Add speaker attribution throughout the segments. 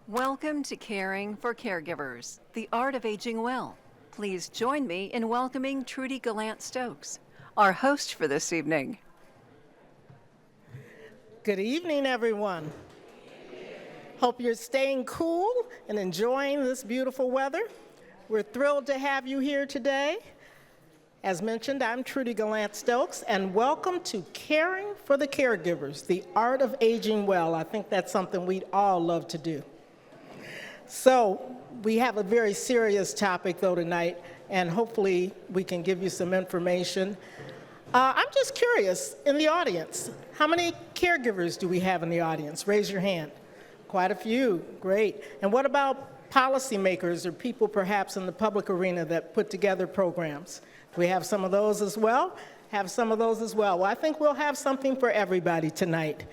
Speaker 1: Welcome to Caring for Caregivers, the art of aging well. Please join me in welcoming Trudy Gallant-Stokes, our host for this evening.
Speaker 2: Good evening, everyone. Hope you're staying cool and enjoying this beautiful weather. We're thrilled to have you here today. As mentioned, I'm Trudy Gallant-Stokes, and welcome to Caring for the Caregivers, the art of aging well. I think that's something we'd all love to do. So we have a very serious topic, though, tonight, and hopefully we can give you some information. I'm just curious, in the audience, how many caregivers do we have in the audience? Raise your hand. Quite a few, great. And what about policymakers or people perhaps in the public arena that put together programs? Do we have some of those as well? Have some of those as well. Well, I think we'll have something for everybody tonight.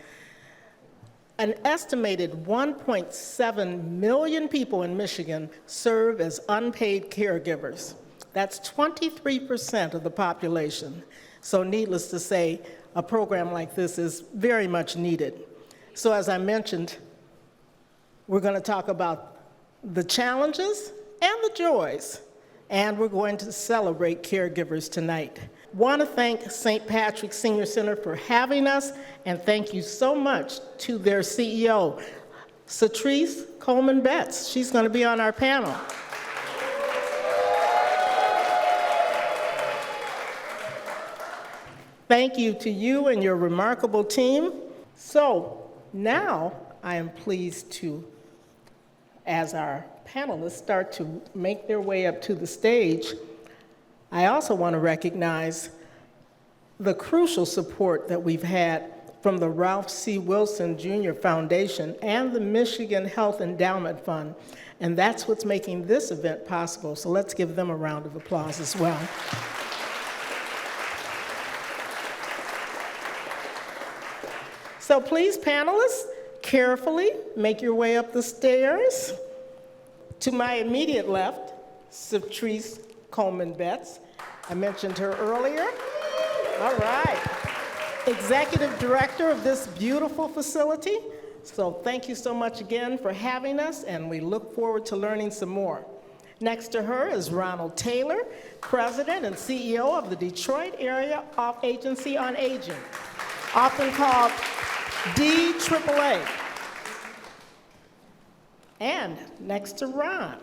Speaker 2: An estimated 1.7 million people in Michigan serve as unpaid caregivers. That's 23% of the population. So needless to say, a program like this is very much needed. So as I mentioned, we're going to talk about the challenges and the joys, and we're going to celebrate caregivers tonight. Want to thank St. Patrick's Senior Center for having us, and thank you so much to their CEO, SaTrice Coleman-Betts. She's going to be on our panel. Thank you to you and your remarkable team. So now I am pleased to, as our panelists start to make their way up to the stage, I also want to recognize the crucial support that we've had from the Ralph C. Wilson Jr. Foundation and the Michigan Health Endowment Fund, and that's what's making this event possible. So let's give them a round of applause as well. So please, panelists, carefully make your way up the stairs. To my immediate left, SaTrice Coleman-Betts. I mentioned her earlier. All right. Executive Director of this beautiful facility. So thank you so much again for having us, and we look forward to learning some more. Next to her is Ronald Taylor, President and CEO of the Detroit Area Agency on Aging, often called DAAA. And next to Ron,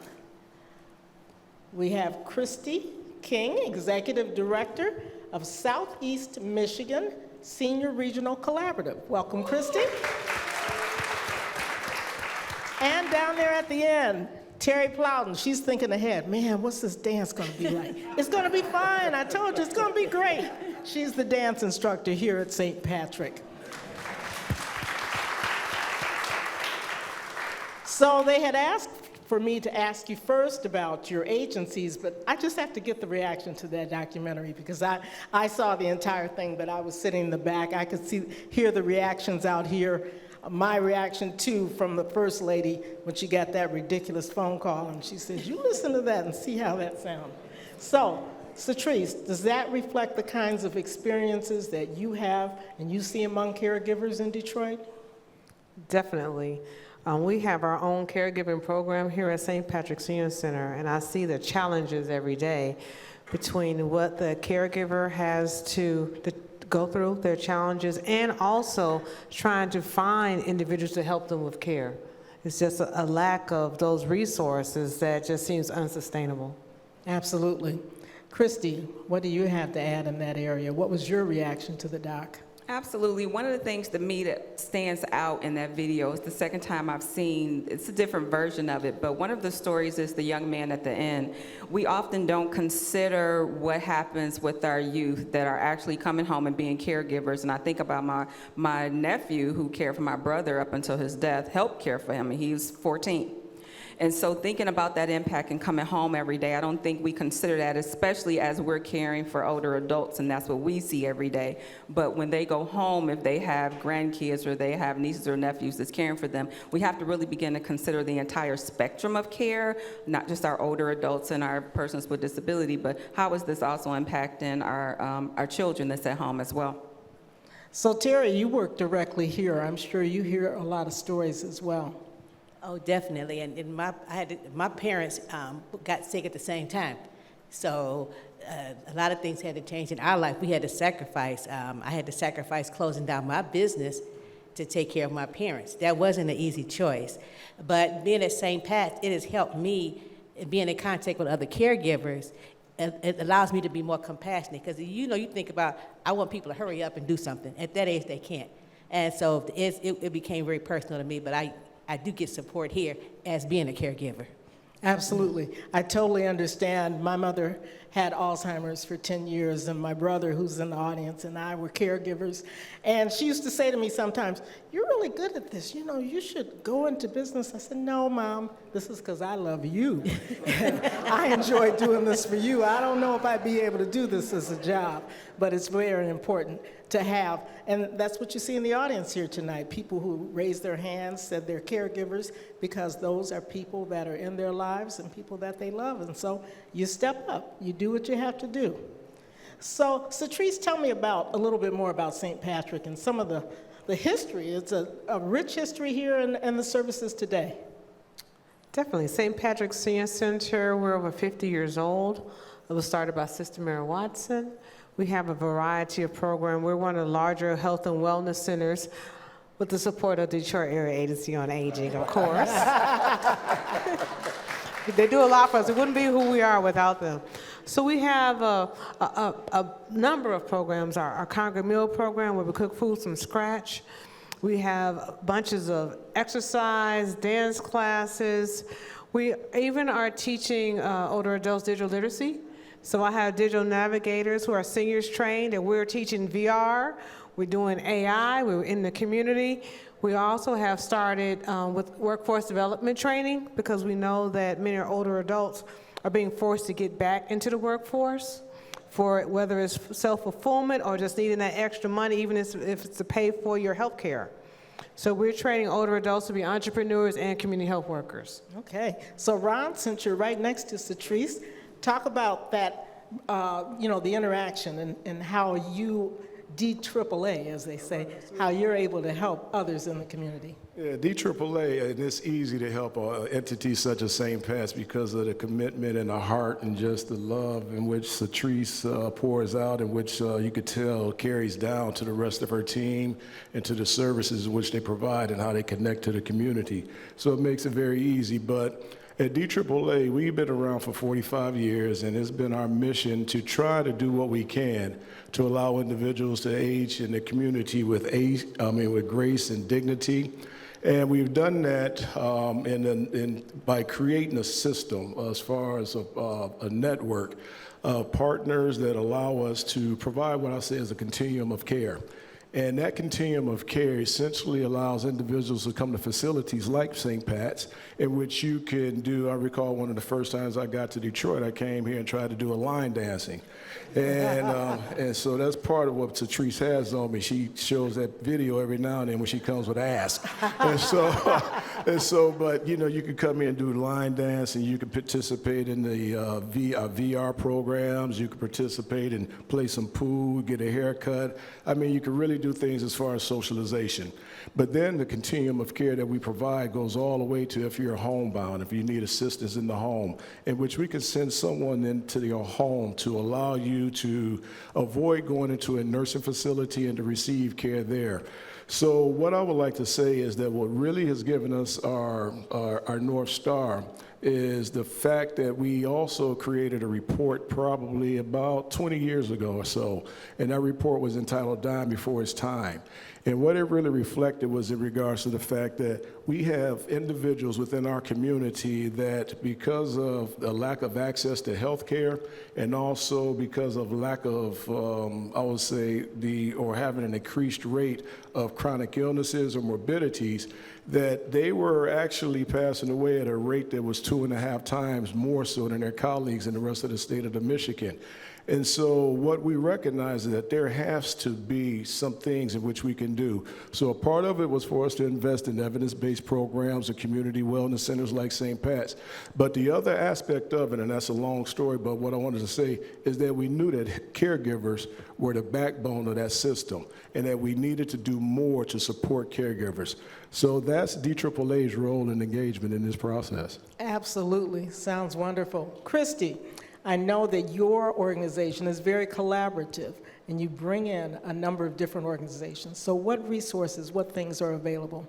Speaker 2: we have Christy King, Executive Director of Southeast Michigan Senior Regional Collaborative. Welcome, Christy. And down there at the end, Terry Plowden. She's thinking ahead. Man, what's this dance going to be like? It's going to be fun. I told you, it's going to be great. She's the dance instructor here at St. Patrick. So they had asked for me to ask you first about your agencies, but I just have to get the reaction to that documentary because I saw the entire thing, but I was sitting in the back. I could hear the reactions out here. My reaction, too, from the First Lady when she got that ridiculous phone call, and she said, you listen to that and see how that sounds. So, SaTrice, does that reflect the kinds of experiences that you have and you see among caregivers in Detroit?
Speaker 3: Definitely. We have our own caregiving program here at St. Patrick's Senior Center, and I see the challenges every day between what the caregiver has to go through, their challenges, and also trying to find individuals to help them with care. It's just a lack of those resources that just seems unsustainable.
Speaker 2: Absolutely. Christy, what do you have to add in that area? What was your reaction to the doc?
Speaker 4: Absolutely. One of the things to me that stands out in that video is the second time I've seen, it's a different version of it, but one of the stories is the young man at the end. We often don't consider what happens with our youth that are actually coming home and being caregivers, and I think about my nephew who cared for my brother up until his death, helped care for him, and he was 14. And so thinking about that impact and coming home every day, I don't think we consider that, especially as we're caring for older adults, and that's what we see every day. But when they go home, if they have grandkids or they have nieces or nephews that's caring for them, we have to really begin to consider the entire spectrum of care, not just our older adults and our persons with disability, but how is this also impacting our children that's at home as well?
Speaker 2: So Terry, you work directly here. I'm sure you hear a lot of stories as well.
Speaker 5: Oh, definitely. And my parents got sick at the same time. So a lot of things had to change in our life. We had to sacrifice. I had to sacrifice closing down my business to take care of my parents. That wasn't an easy choice. But being at St. Pat's, it has helped me being in contact with other caregivers. It allows me to be more compassionate because, you think about, I want people to hurry up and do something. At that age, they can't. And so it became very personal to me, but I do get support here as being a caregiver.
Speaker 2: Absolutely. I totally understand. My mother had Alzheimer's for 10 years, and my brother, who's in the audience, and I were caregivers. And she used to say to me sometimes, "You're really good at this. You should go into business." I said, "No, Mom, this is because I love you. I enjoy doing this for you. I don't know if I'd be able to do this as a job, but it's very important to have." And that's what you see in the audience here tonight, people who raised their hands, said they're caregivers, because those are people that are in their lives and people that they love. And so you step up, you do what you have to do. So SaTrice, tell me a little bit more about St. Patrick and some of the history. It's a rich history here in the services today.
Speaker 3: Definitely. St. Patrick's Senior Center, we're over 50 years old. It was started by Sister Mary Watson. We have a variety of programs. We're one of the larger health and wellness centers with the support of Detroit Area Agency on Aging, of course. They do a lot for us. It wouldn't be who we are without them. So we have a number of programs. Our Congress Meal program, where we cook food from scratch. We have bunches of exercise, dance classes. We even are teaching older adults digital literacy. So I have digital navigators who are seniors trained, and we're teaching VR. We're doing AI. We're in the community. We also have started with workforce development training because we know that many older adults are being forced to get back into the workforce for whether it's self-fulfillment or just needing that extra money, even if it's to pay for your health care. So we're training older adults to be entrepreneurs and community health workers.
Speaker 2: Okay. So Ron, since you're right next to SaTrice, talk about that, the interaction and how you, DAAA, as they say, how you're able to help others in the community.
Speaker 6: Yeah, DAAA, and it's easy to help entities such as St. Pat's because of the commitment and the heart and just the love in which SaTrice pours out, in which you could tell carries down to the rest of her team and to the services which they provide and how they connect to the community. So it makes it very easy. But at DAAA, we've been around for 45 years, and it's been our mission to try to do what we can to allow individuals to age in the community with grace and dignity. And we've done that by creating a system as far as a network of partners that allow us to provide what I say is a continuum of care. And that continuum of care essentially allows individuals to come to facilities like St. Pat's, in which you can do, I recall one of the first times I got to Detroit, I came here and tried to do a line dancing. And so that's part of what SaTrice has on me. She shows that video every now and then when she comes with Ask. But you can come in and do line dance, and you can participate in the VR programs. You can participate and play some pool, get a haircut. I mean, you can really do things as far as socialization. But then the continuum of care that we provide goes all the way to if you're homebound, if you need assistance in the home, in which we can send someone into your home to allow you to avoid going into a nursing facility and to receive care there. So what I would like to say is that what really has given us our North Star is the fact that we also created a report probably about 20 years ago or so, and that report was entitled Dying Before Its Time. And what it really reflected was in regards to the fact that we have individuals within our community that, because of the lack of access to health care and also because of lack of, having an increased rate of chronic illnesses or morbidities, that they were actually passing away at a rate that was 2.5 times more so than their colleagues in the rest of the state of Michigan. And so what we recognize is that there has to be some things in which we can do. So a part of it was for us to invest in evidence-based programs and community wellness centers like St. Pat's. But the other aspect of it, and that's a long story, but what I wanted to say is that we knew that caregivers were the backbone of that system and that we needed to do more to support caregivers. So that's DAAA's role and engagement in this process.
Speaker 2: Absolutely. Sounds wonderful. Christy, I know that your organization is very collaborative and you bring in a number of different organizations. So what resources, what things are available?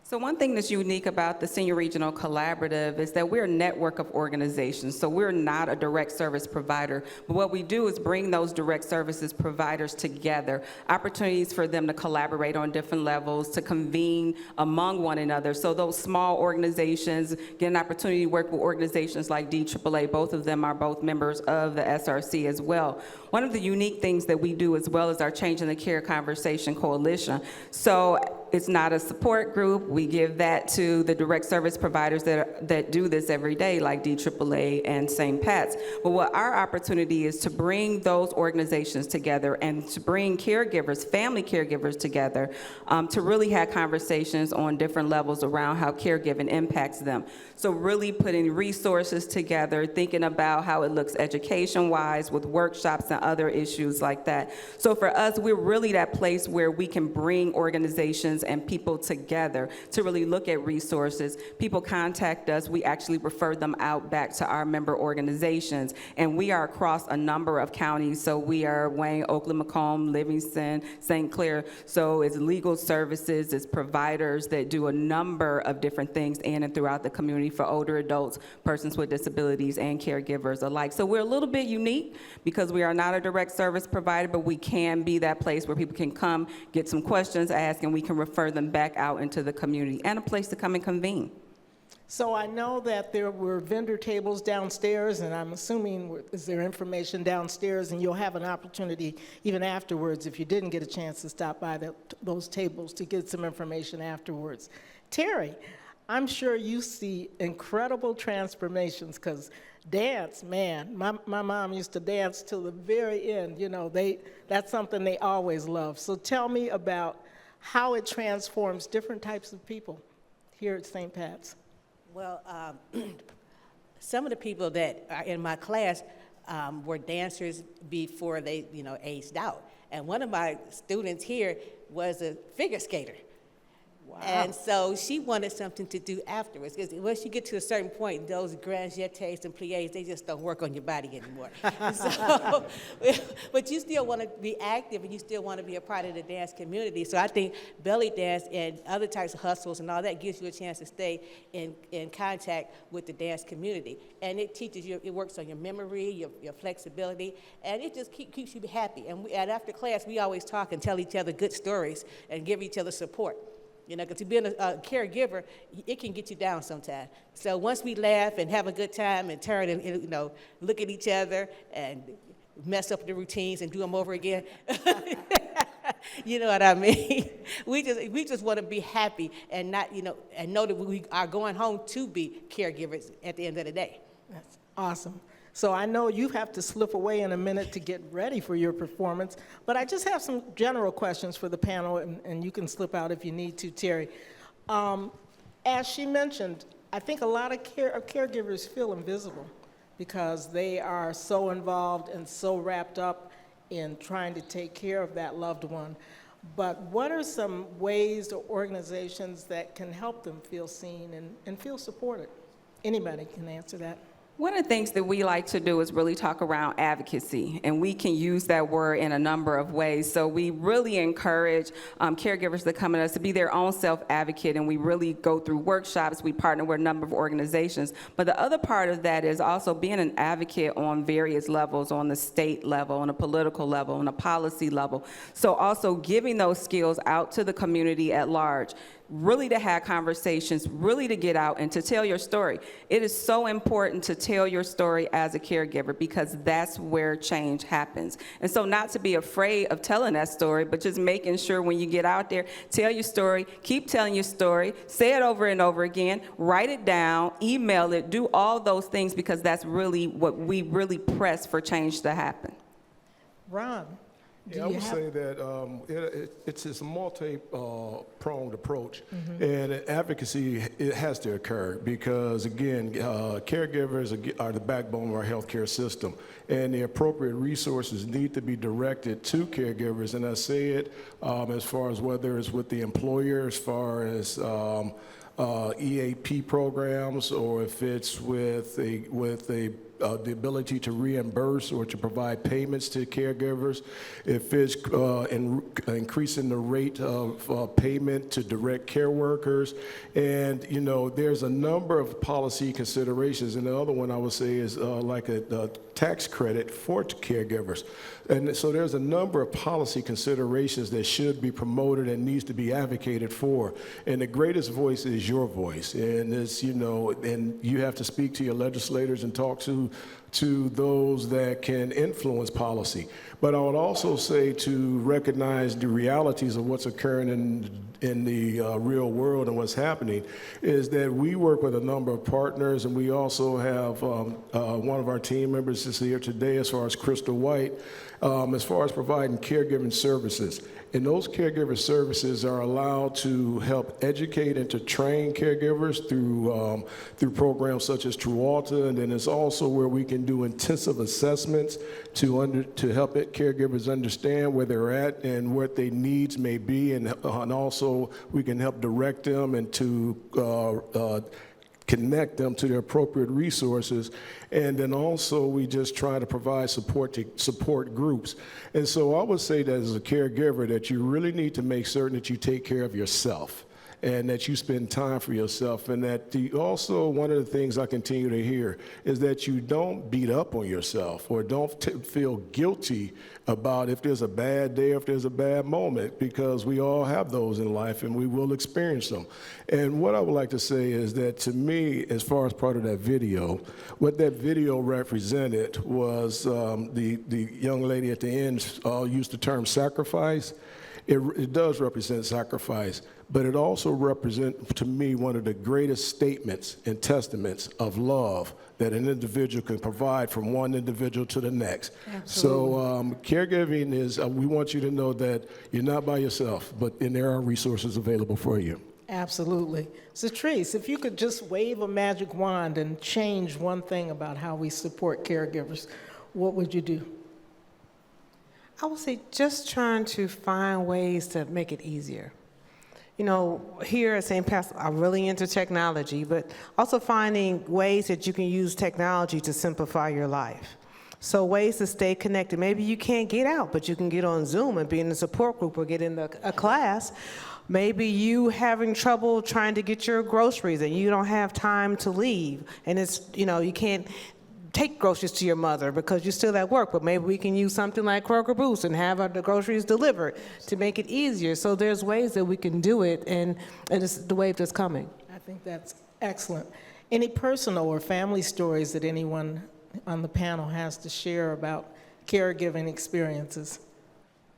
Speaker 4: So one thing that's unique about the Senior Regional Collaborative is that we're a network of organizations. So we're not a direct service provider, but what we do is bring those direct services providers together, opportunities for them to collaborate on different levels, to convene among one another. So those small organizations get an opportunity to work with organizations like DAAA. Both of them are both members of the SRC as well. One of the unique things that we do as well is our Changing the Care Conversation Coalition. So it's not a support group. We give that to the direct service providers that do this every day, like DAAA and St. Pat's. But what our opportunity is to bring those organizations together and to bring caregivers, family caregivers together, to really have conversations on different levels around how caregiving impacts them. So really putting resources together, thinking about how it looks education-wise with workshops and other issues like that. So for us, we're really that place where we can bring organizations and people together to really look at resources. People contact us, we actually refer them out back to our member organizations, and we are across a number of counties. So we are Wayne, Oakland, Macomb, Livingston, St. Clair. So it's legal services, it's providers that do a number of different things in and throughout the community for older adults, persons with disabilities, and caregivers alike. So we're a little bit unique because we are not a direct service provider, but we can be that place where people can come, get some questions asked, and we can refer them back out into the community, and a place to come and convene.
Speaker 2: So I know that there were vendor tables downstairs, and I'm assuming is there information downstairs, and you'll have an opportunity even afterwards if you didn't get a chance to stop by those tables to get some information afterwards. Terry, I'm sure you see incredible transformations because dance, man, my mom used to dance till the very end. You know, that's something they always love. So tell me about how it transforms different types of people here at St. Pat's.
Speaker 5: Well, some of the people that are in my class were dancers before they, aged out. And one of my students here was a figure skater. Wow. And so she wanted something to do afterwards, because once you get to a certain point, those grand jetés and pliés, they just don't work on your body anymore. So, but you still want to be active, and you still want to be a part of the dance community. So I think belly dance and other types of hustles and all that gives you a chance to stay in contact with the dance community. And it teaches you, it works on your memory, your flexibility, and it just keeps you happy. And after class, we always talk and tell each other good stories and give each other support. Because to being a caregiver, it can get you down sometimes. So once we laugh and have a good time and turn and look at each other and mess up the routines and do them over again, you know what I mean? We just want to be happy and not and know that we are going home to be caregivers at the end of the day.
Speaker 2: That's awesome. So I know you have to slip away in a minute to get ready for your performance, but I just have some general questions for the panel, and you can slip out if you need to, Terry. As she mentioned, I think a lot of caregivers feel invisible because they are so involved and so wrapped up in trying to take care of that loved one. But what are some ways or organizations that can help them feel seen and feel supported? Anybody can answer that.
Speaker 4: One of the things that we like to do is really talk around advocacy, and we can use that word in a number of ways. So we really encourage caregivers that come to us to be their own self-advocate, and we really go through workshops. We partner with a number of organizations. But the other part of that is also being an advocate on various levels, on the state level, on a political level, on a policy level. So also giving those skills out to the community at large, really to have conversations, really to get out and to tell your story. It is so important to tell your story as a caregiver because that's where change happens. And so not to be afraid of telling that story, but just making sure when you get out there, tell your story, keep telling your story, say it over and over again, write it down, email it, do all those things because that's really what we really press for change to happen.
Speaker 2: Ron, do
Speaker 6: Yeah, I
Speaker 2: you
Speaker 6: would
Speaker 2: have?
Speaker 6: say that it's this multi-pronged approach, and advocacy, it has to occur because, again, caregivers are the backbone of our healthcare system, and the appropriate resources need to be directed to caregivers. And I say it as far as whether it's with the employer, as far as EAP programs, or if it's with the ability to reimburse or to provide payments to caregivers, if it's increasing the rate of payment to direct care workers. And, you know, there's a number of policy considerations. And the other one I would say is like a tax credit for caregivers. And so there's a number of policy considerations that should be promoted and needs to be advocated for. And the greatest voice is your voice. And it's, you know, and you have to speak to your legislators and talk to those that can influence policy. But I would also say to recognize the realities of what's occurring in the real world and what's happening is that we work with a number of partners, and we also have one of our team members is here today as far as Crystal White, as far as providing caregiving services. And those caregiver services are allowed to help educate and to train caregivers through programs such as TruAlta, and then it's also where we can do intensive assessments to help caregivers understand where they're at and what their needs may be, and also we can help direct them and to connect them to the appropriate resources. And then also we just try to provide support to support groups. And so I would say that as a caregiver that you really need to make certain that you take care of yourself and that you spend time for yourself, and that also one of the things I continue to hear is that you don't beat up on yourself or don't feel guilty about if there's a bad day or if there's a bad moment, because we all have those in life and we will experience them. And what I would like to say is that to me, as far as part of that video, what that video represented was the young lady at the end used the term sacrifice. It does represent sacrifice, but it also represents, to me, one of the greatest statements and testaments of love that an individual can provide from one individual to the next. Absolutely. So caregiving is, we want you to know that you're not by yourself, and there are resources available for you.
Speaker 2: Absolutely. SaTrice, if you could just wave a magic wand and change one thing about how we support caregivers, what would you do?
Speaker 3: I would say just trying to find ways to make it easier. You know, here at St. Pat's, I'm really into technology, but also finding ways that you can use technology to simplify your life. So ways to stay connected. Maybe you can't get out, but you can get on Zoom and be in a support group or get in a class. Maybe you having trouble trying to get your groceries and you don't have time to leave, and it's, you know, you can't take groceries to your mother because you're still at work, but maybe we can use something like Kroger Boost and have the groceries delivered to make it easier. So there's ways that we can do it, and it's the wave that's coming.
Speaker 2: I think that's excellent. Any personal or family stories that anyone on the panel has to share about caregiving experiences?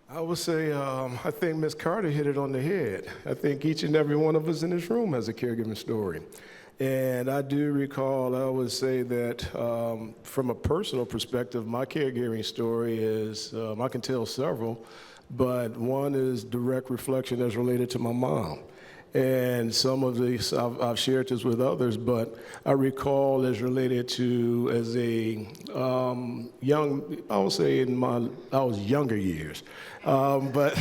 Speaker 6: I would say, I think Ms. Carter hit it on the head. I think each and every one of us in this room has a caregiving story. And I do recall, I would say that from a personal perspective, my caregiving story is, I can tell several, but one is direct reflection as related to my mom. And some of these, I've shared this with others, but I recall as related to as a young, I would say I was younger years, but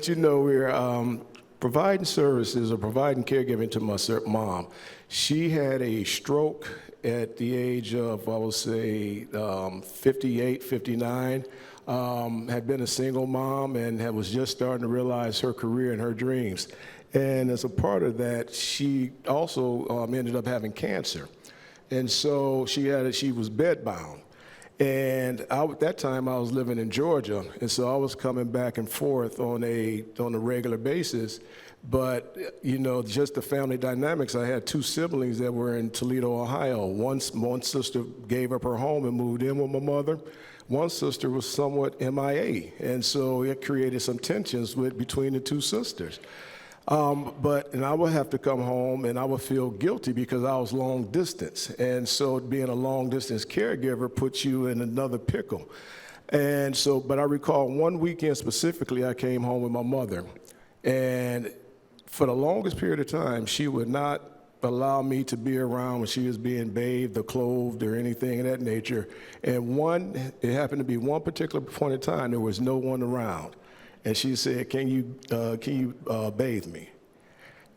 Speaker 6: you know, we're providing services or providing caregiving to my mom. She had a stroke at the age of, I would say, 58, 59. Had been a single mom and was just starting to realize her career and her dreams. And as a part of that, she also ended up having cancer. And so she was bedbound. And at that time, I was living in Georgia, and so I was coming back and forth on a regular basis. But, you know, just the family dynamics, I had two siblings that were in Toledo, Ohio. One sister gave up her home and moved in with my mother. One sister was somewhat MIA, and so it created some tensions between the two sisters. And I would have to come home and I would feel guilty because I was long distance. And so being a long distance caregiver puts you in another pickle. And so, but I recall one weekend specifically, I came home with my mother. And for the longest period of time, she would not allow me to be around when she was being bathed or clothed or anything of that nature. And it happened to be one particular point in time, there was no one around. And she said, can you bathe me?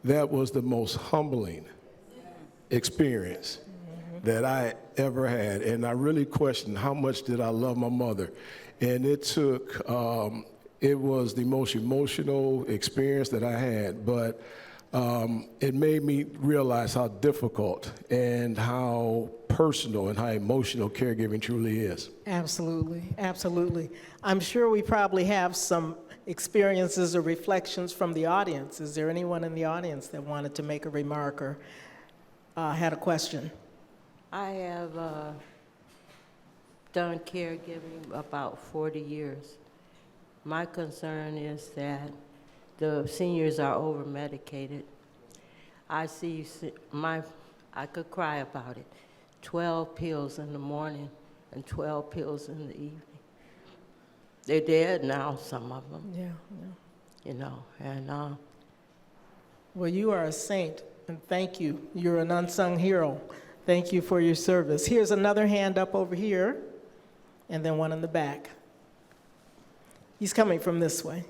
Speaker 6: That was the most humbling experience that I ever had. And I really questioned how much did I love my mother. And it took, it was the most emotional experience that I had, but it made me realize how difficult and how personal and how emotional caregiving truly is.
Speaker 2: Absolutely, absolutely. I'm sure we probably have some experiences or reflections from the audience. Is there anyone in the audience that wanted to make a remark or had a question?
Speaker 7: I have done caregiving about 40 years. My concern is that the seniors are over-medicated. I see I could cry about it. 12 pills in the morning and 12 pills in the evening. They're dead now, some of them.
Speaker 2: Yeah.
Speaker 7: You know, and
Speaker 2: Well, you are a saint, and thank you. You're an unsung hero. Thank you for your service. Here's another hand up over here, and then one in the back. He's coming from this way.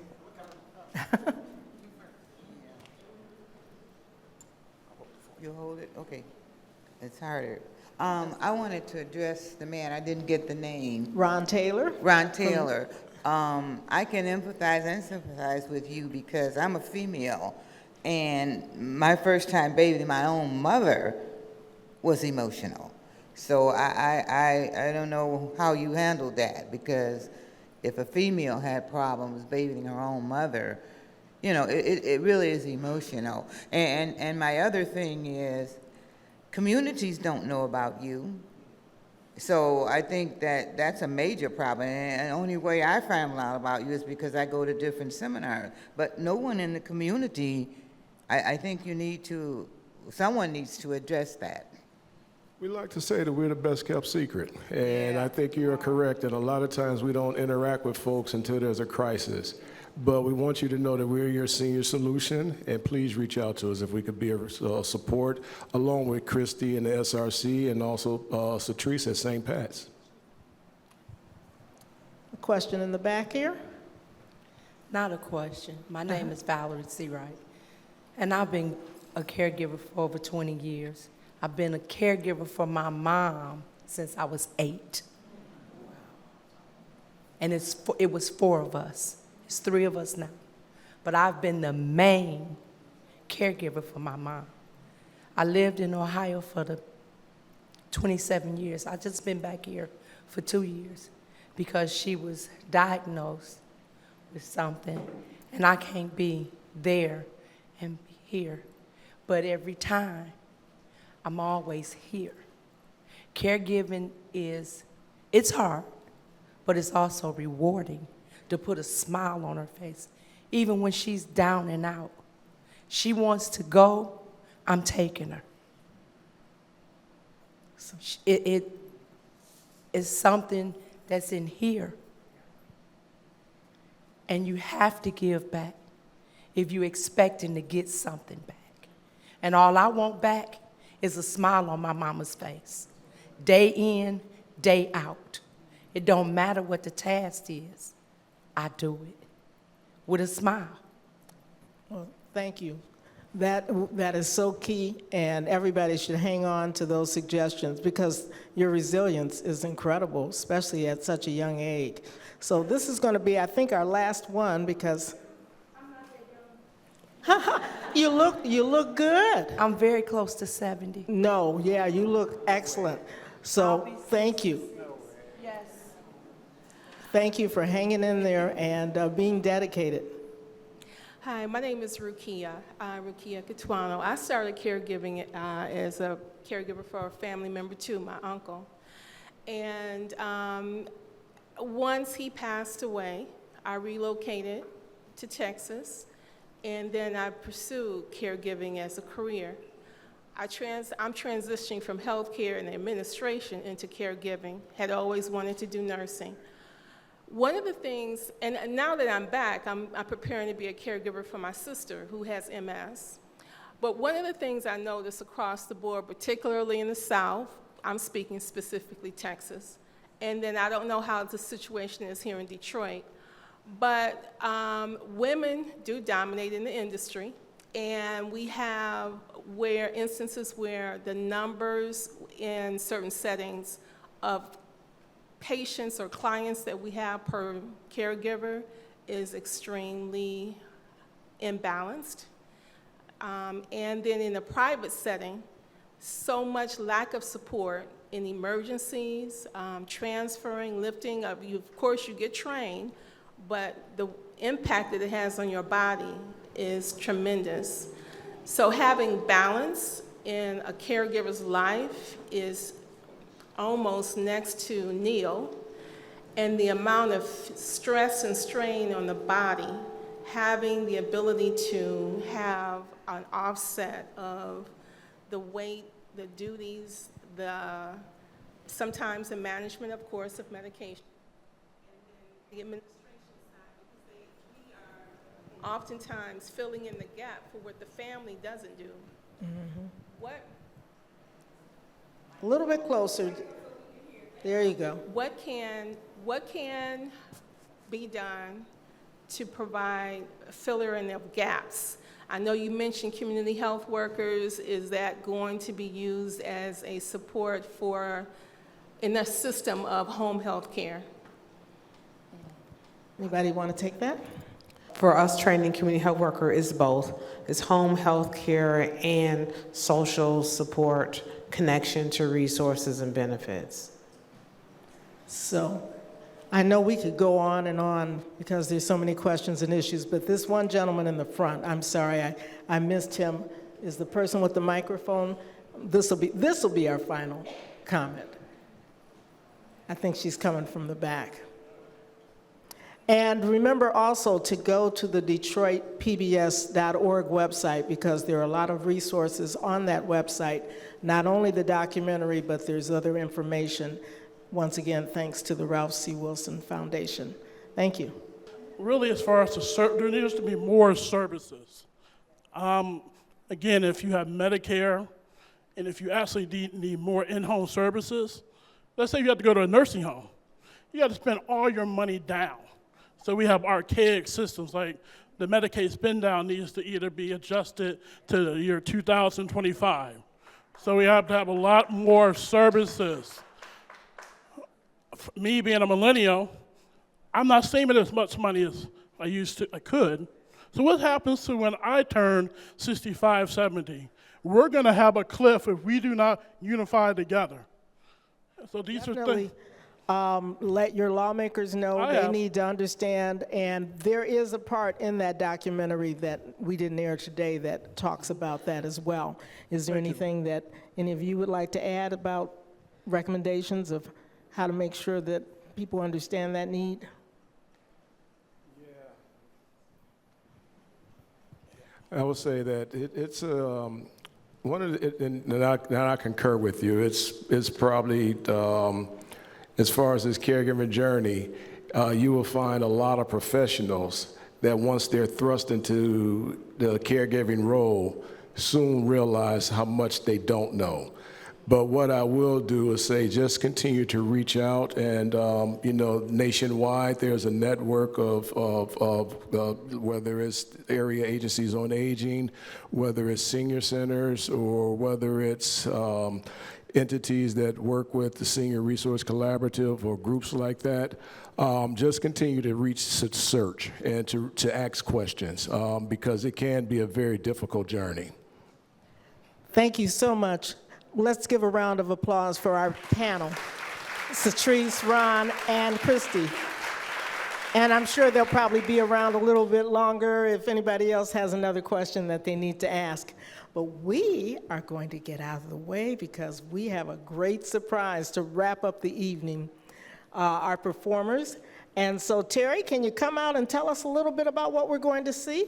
Speaker 8: You hold it? Okay. It's harder. I wanted to address the man. I didn't get the name.
Speaker 2: Ron Taylor.
Speaker 8: Ron Taylor. I can empathize and sympathize with you because I'm a female, and my first time bathing my own mother was emotional. So I don't know how you handled that, because if a female had problems bathing her own mother, you know, it really is emotional. And my other thing is, communities don't know about you. So I think that that's a major problem. And the only way I find out about you is because I go to different seminars. But no one in the community, I think someone needs to address that.
Speaker 6: We like to say that we're the best kept secret, and I think you're correct that a lot of times we don't interact with folks until there's a crisis. But we want you to know that we're your senior solution, and please reach out to us if we could be a support, along with Christy and the SRC, and also SaTrice at St. Pat's.
Speaker 2: A question in the back here?
Speaker 9: Not a question. My name is Valerie Seawright, and I've been a caregiver for over 20 years. I've been a caregiver for my mom since I was 8. And it was 4 of us. It's 3 of us now. But I've been the main caregiver for my mom. I lived in Ohio for the 27 years. I just been back here for 2 years because she was diagnosed with something, and I can't be there and be here. But every time, I'm always here. Caregiving it's hard, but it's also rewarding to put a smile on her face, even when she's down and out. She wants to go, I'm taking her. So it is something that's in here, and you have to give back if you're expecting to get something back. And all I want back is a smile on my mama's face, day in, day out. It don't matter what the task is, I do it with a smile.
Speaker 2: Well, thank you. That is so key, and everybody should hang on to those suggestions because your resilience is incredible, especially at such a young age. So this is going to be, I think, our last one because you look good.
Speaker 9: I'm very close to 70.
Speaker 2: No, yeah, you look excellent. So thank you.
Speaker 9: Yes.
Speaker 2: Thank you for hanging in there and being dedicated.
Speaker 10: Hi, my name is Rukia Katuano. I started caregiving as a caregiver for a family member too, my uncle. And once he passed away, I relocated to Texas, and then I pursued caregiving as a career. I'm transitioning from healthcare and administration into caregiving. Had always wanted to do nursing. One of the things, and now that I'm back, I'm preparing to be a caregiver for my sister who has MS. But one of the things I notice across the board, particularly in the South, I'm speaking specifically Texas, and then I don't know how the situation is here in Detroit, but women do dominate in the industry, and we have instances where the numbers in certain settings of patients or clients that we have per caregiver is extremely imbalanced. And then in a private setting, so much lack of support in emergencies, transferring, lifting. Of course, you get trained, but the impact that it has on your body is tremendous. So having balance in a caregiver's life is almost next to nil, and the amount of stress and strain on the body, having the ability to have an offset of the weight, the duties, sometimes the management, of course, of medication, and the administration side, because we are oftentimes filling in the gap for what the family doesn't do. Mm-hmm.
Speaker 2: A little bit closer. There you go.
Speaker 10: What can be done to provide filler in the gaps? I know you mentioned community health workers. Is that going to be used as a support in a system of home health care?
Speaker 2: Anybody want to take that?
Speaker 3: For us, training community health worker is both. It's home health care and social support connection to resources and benefits.
Speaker 2: So I know we could go on and on because there's so many questions and issues, but this one gentleman in the front, I'm sorry, I missed him, is the person with the microphone. This will be our final comment. I think she's coming from the back. And remember also to go to the DetroitPBS.org website, because there are a lot of resources on that website, not only the documentary, but there's other information. Once again, thanks to the Ralph C. Wilson Foundation. Thank you.
Speaker 11: Really, as far as there needs to be more services. Again, if you have Medicare, and if you actually need more in-home services, let's say you have to go to a nursing home. You got to spend all your money down. So we have archaic systems, like the Medicaid spend down needs to either be adjusted to the year 2025. So we have to have a lot more services. Me being a millennial, I'm not saving as much money as I could. So what happens to when I turn 65, 70? We're gonna have a cliff if we do not unify together. So these are things.
Speaker 2: Let your lawmakers know they need to understand, and there is a part in that documentary that we didn't air today that talks about that as well. Is there anything that any of you would like to add about recommendations of how to make sure that people understand that need?
Speaker 6: I would say that it's one of the, and I concur with you. It's probably as far as this caregiving journey, you will find a lot of professionals that once they're thrust into the caregiving role, soon realize how much they don't know. But what I will do is say, just continue to reach out, and nationwide there's a network of whether it's area agencies on aging, whether it's senior centers, or whether it's entities that work with the Senior Resource Collaborative or groups like that. Just continue to search and to ask questions, because it can be a very difficult journey.
Speaker 2: Thank you so much. Let's give a round of applause for our panel, SaTrice, Ron, and Christy. And I'm sure they'll probably be around a little bit longer if anybody else has another question that they need to ask. But we are going to get out of the way because we have a great surprise to wrap up the evening, our performers. And so Terry, can you come out and tell us a little bit about what we're going to see?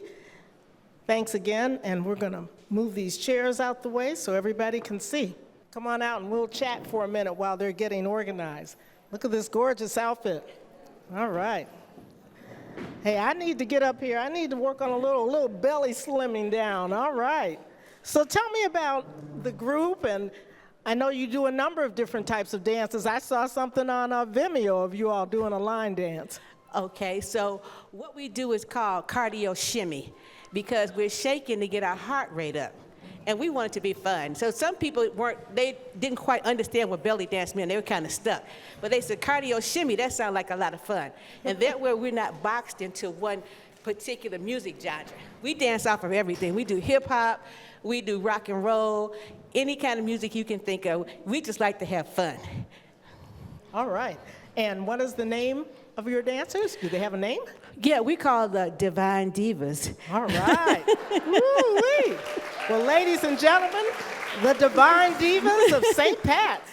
Speaker 2: Thanks again, and we're going to move these chairs out the way so everybody can see. Come on out and we'll chat for a minute while they're getting organized. Look at this gorgeous outfit. All right. Hey, I need to get up here. I need to work on a little belly slimming down. All right. So tell me about the group, and I know you do a number of different types of dances. I saw something on Vimeo of you all doing a line dance.
Speaker 5: Okay, so what we do is called cardio shimmy because we're shaking to get our heart rate up. And we want it to be fun. So some people didn't quite understand what belly dance meant. They were kind of stuck. But they said cardio shimmy, that sounds like a lot of fun. And that way we're not boxed into one particular music genre. We dance off of everything. We do hip hop, we do rock and roll, any kind of music you can think of. We just like to have fun.
Speaker 2: All right. And what is the name of your dancers? Do they have a name?
Speaker 5: Yeah, we call the Divine Divas.
Speaker 2: All right. Woo-wee. Well, ladies and gentlemen, the Divine Divas of St. Pat's.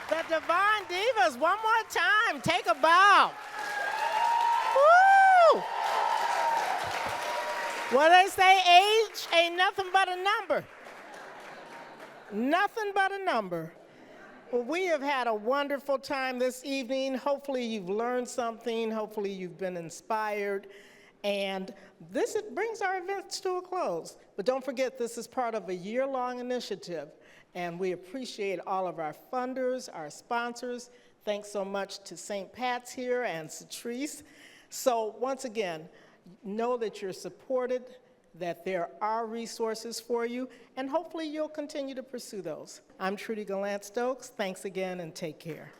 Speaker 2: The Divine Divas, one more time, take a bow. Woo! What they say, age ain't nothing but a number. Nothing but a number. Well, we have had a wonderful time this evening. Hopefully you've learned something. Hopefully you've been inspired. And this brings our events to a close. But don't forget, this is part of a year-long initiative. And we appreciate all of our funders, our sponsors. Thanks so much to St. Pat's here and SaTrice. So once again, know that you're supported, that there are resources for you, and hopefully you'll continue to pursue those. I'm Trudy Gallant-Stokes. Thanks again and take care.